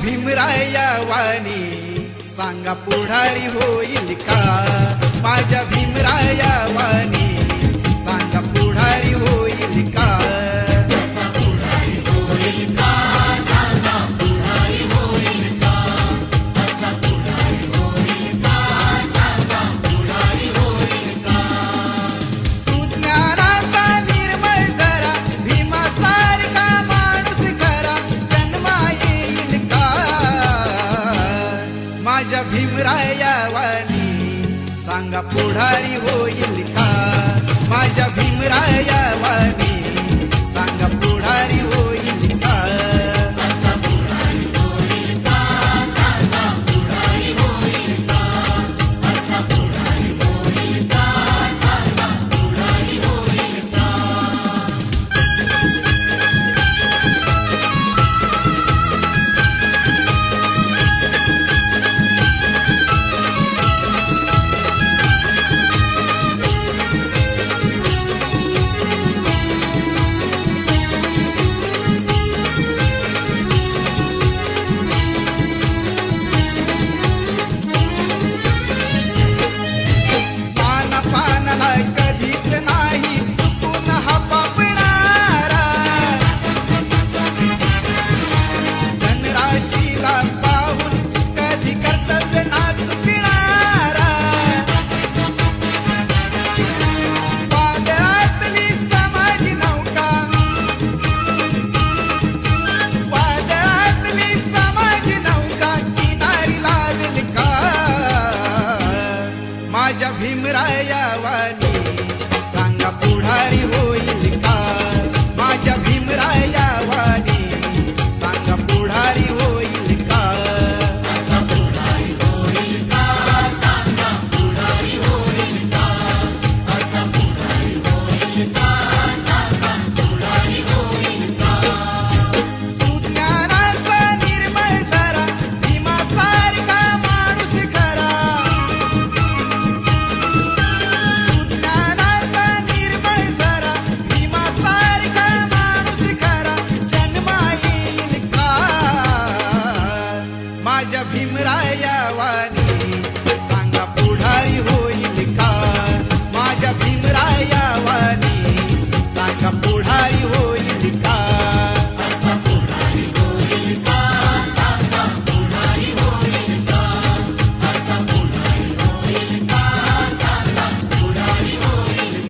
भीमराया वाणी सांगा पुढारी होईल का? माझ्या भीमराया वाणी सांगा पुढारी होईल का? सुज्ञानाचा निर्मळ जरा भीमासारखा माणूस खरा जन्मा येईल का? माझ्या भीमराया वाणी सांगा पुढारी होईल का? माझ्या भीमराया वाणी सांगा पुढारी होईल का? कधीच नाही चुकून हा पापणारा धनराशीला पाहून कधी कर्तव्य ना चुकणारा वादळातली समाज नौका वादळातली समाज नौका किनारी लावेल का? माझ्या भीमराया वाणी